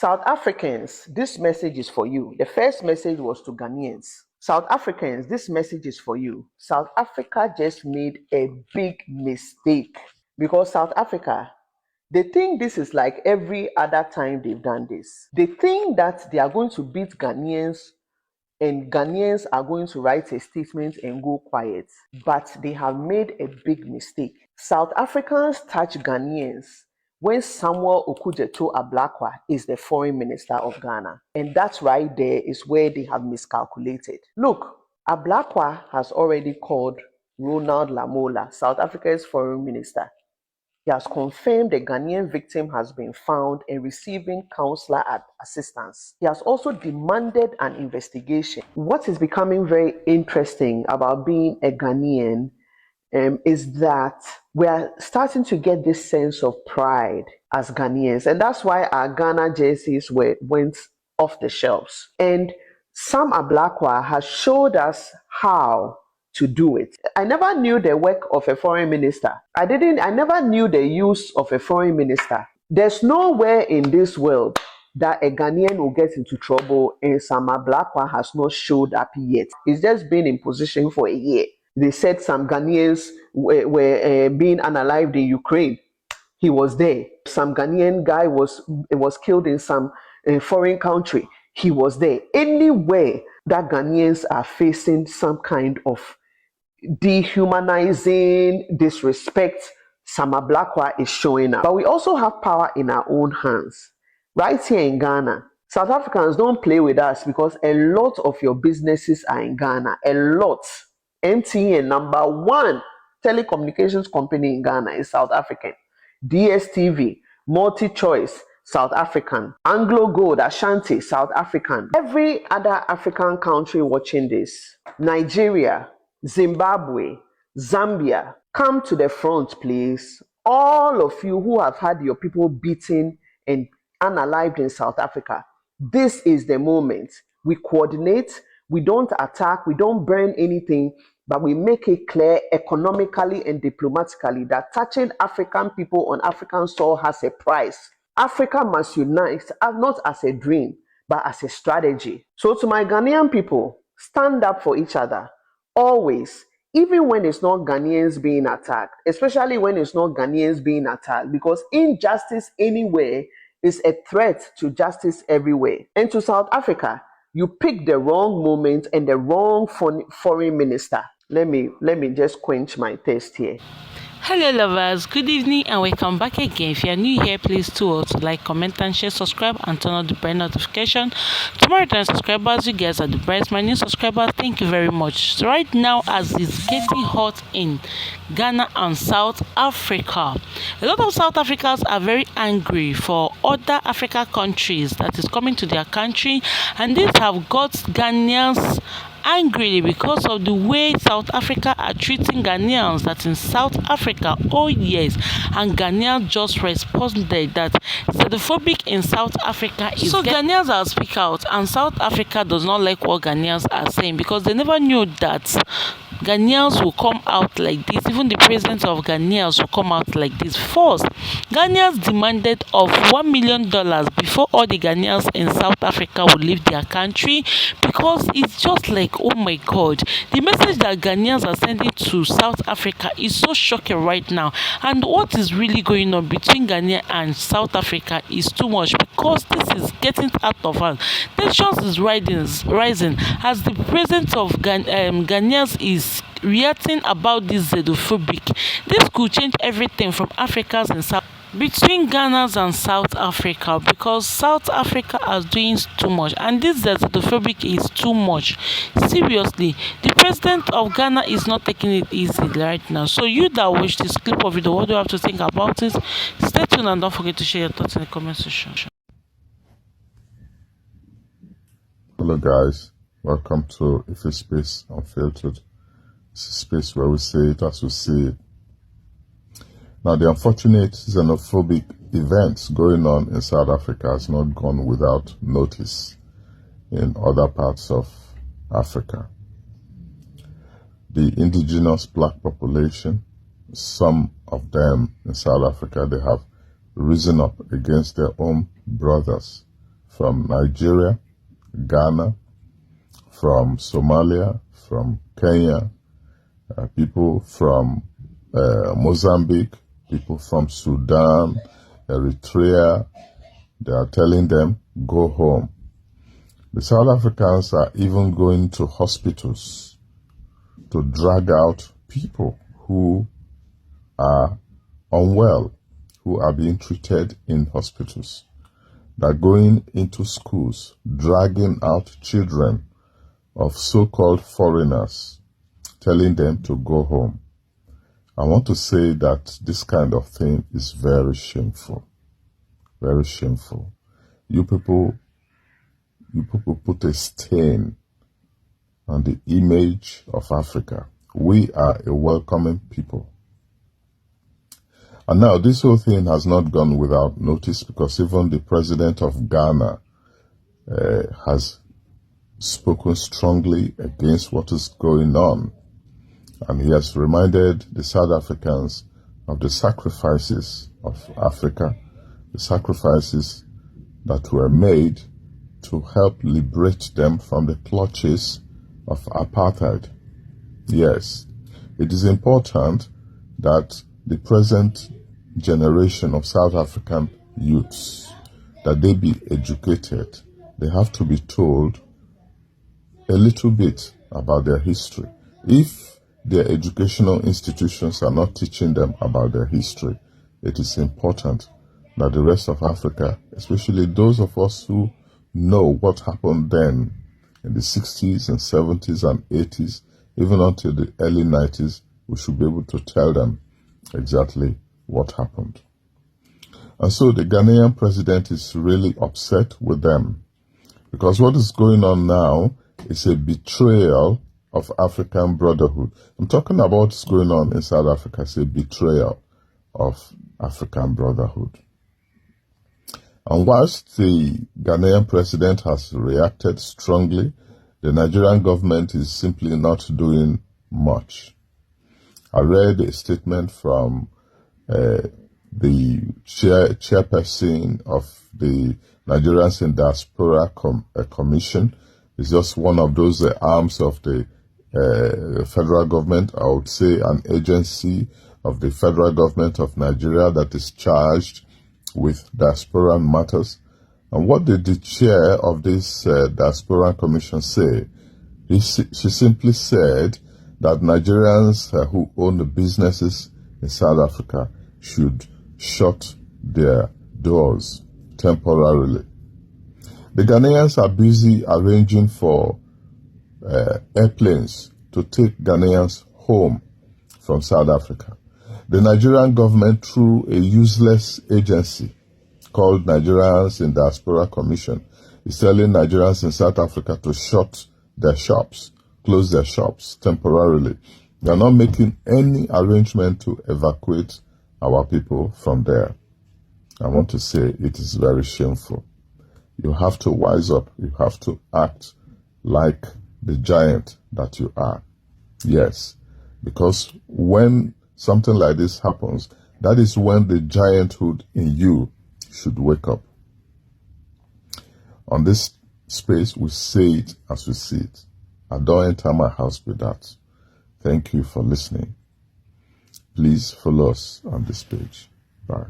South Africans, this message is for you. The first message was to Ghanaians. South Africans, this message is for you. South Africa just made a big mistake because South Africa, they think this is like every other time they've done this. They think that they are going to beat Ghanaians and Ghanaians are going to write a statement and go quiet. But they have made a big mistake. South Africans touch Ghanaians when Samuel Okudzeto Ablakwa is the foreign minister of Ghana. And that right there is where they have miscalculated. Look, Ablakwa has already called Ronald Lamola, South Africa's foreign minister. He has confirmed the Ghanaian victim has been found and receiving counselor assistance. He has also demanded an investigation. What is becoming very interesting about being a Ghanaian is that we are starting to get this sense of pride as Ghanaians. And that's why our Ghana jerseys went off the shelves. And Sam Ablakwa has showed us how to do it. I never knew the work of a foreign minister. I never knew the use of a foreign minister. There's nowhere in this world that a Ghanaian will get into trouble and Sam Ablakwa has not showed up yet. He's just been in position for a year. They said some Ghanaians were being unalived in Ukraine. He was there. Some Ghanaian guy was killed in some foreign country. He was there. Anywhere that Ghanaians are facing some kind of dehumanizing, disrespect, Sam Ablakwa is showing up. But we also have power in our own hands. Right here in Ghana, South Africans don't play with us because a lot of your businesses are in Ghana. A lot. MTN, number one telecommunications company in Ghana, is South African. DSTV, MultiChoice, South African. Anglo Gold, Ashanti, South African. Every other African country watching this, Nigeria, Zimbabwe, Zambia, come to the front, please. All of you who have had your people beaten and unalived in South Africa, this is the moment. We coordinate, we don't attack, we don't burn anything, but we make it clear economically and diplomatically that touching African people on African soil has a price. Africa must unite, not as a dream, but as a strategy. So to my Ghanaian people, stand up for each other. Always, even when it's not Ghanaians being attacked, especially when it's not Ghanaians being attacked, because injustice anywhere is a threat to justice everywhere. And to South Africa, you picked the wrong moment and the wrong foreign minister. Let me just quench my thirst here. Hello lovers, good evening and welcome back again. If you are new here, please do also like, comment and share, subscribe and turn on the bell notification. To my return subscribers, you guys are the best. My new subscribers, thank you very much. So right now, as it's getting hot in Ghana and South Africa, a lot of South Africans are very angry for other African countries that is coming to their country, and these have got Ghanaians angry because of the way South Africa are treating Ghanaians that in South Africa. Oh yes, and Ghanaians just responded that xenophobic in South Africa is so Ghanaians are speak out, and South Africa does not like what Ghanaians are saying because they never knew that Ghanaians will come out like this. Even the president of Ghanaians will come out like this. First, Ghanaians demanded of $1 million before all the Ghanaians in South Africa would leave their country, because it's just like, oh my God, the message that Ghanaians are sending to South Africa is so shocking right now. And what is really going on between Ghana and South Africa is too much, because this is getting out of hand. Tensions is rising as the president of Ghanaians is reacting about this xenophobic. This could change everything from Africans and South between Ghana and South Africa, because South Africa is doing too much and this xenophobic is too much. Seriously, the president of Ghana is not taking it easy right now. So you that watch this clip of video, what do you have to think about it? Stay tuned and don't forget to share your thoughts in the comment section. Hello guys, welcome to Ife Space Unfiltered. It's a space where we say it as we see it. Now, the unfortunate xenophobic events going on in South Africa has not gone without notice in other parts of Africa. The indigenous black population, some of them in South Africa, they have risen up against their own brothers from Nigeria, Ghana, from Somalia, from Kenya, people from Mozambique, people from Sudan, Eritrea. They are telling them, go home. The South Africans are even going to hospitals to drag out people who are unwell, who are being treated in hospitals. They're going into schools, dragging out children of so-called foreigners, telling them to go home. I want to say that this kind of thing is very shameful. Very shameful. You people put a stain on the image of Africa. We are a welcoming people. And now this whole thing has not gone without notice, because even the president of Ghana has spoken strongly against what is going on. And he has reminded the South Africans of the sacrifices of Africa, the sacrifices that were made to help liberate them from the clutches of apartheid. Yes, it is important that the present generation of South African youths, that they be educated. They have to be told a little bit about their history. If their educational institutions are not teaching them about their history, it is important that the rest of Africa, especially those of us who know what happened then in the 60s and 70s and 80s, even until the early 90s, we should be able to tell them exactly what happened. And so the Ghanaian president is really upset with them, because what is going on now is a betrayal of African brotherhood. I'm talking about what's going on in South Africa. It's a betrayal of African brotherhood. And whilst the Ghanaian president has reacted strongly, the Nigerian government is simply not doing much. I read a statement from the chairperson of the Nigerians in Diaspora Commission. It's just one of those arms of the federal government, I would say an agency of the federal government of Nigeria that is charged with diaspora matters. And what did the chair of this Diaspora Commission say? She simply said that Nigerians who own the businesses in South Africa should shut their doors temporarily. The Ghanaians are busy arranging for airplanes to take Ghanaians home from South Africa. The Nigerian government, through a useless agency called Nigerians in Diaspora Commission, is telling Nigerians in South Africa to shut their shops, close their shops temporarily. They are not making any arrangement to evacuate our people from there. I want to say it is very shameful. You have to wise up. You have to act like the giant that you are. Yes, because when something like this happens, that is when the gianthood in you should wake up. On this space, we say it as we see it. I don't enter my house with that. Thank you for listening. Please follow us on this page. Bye.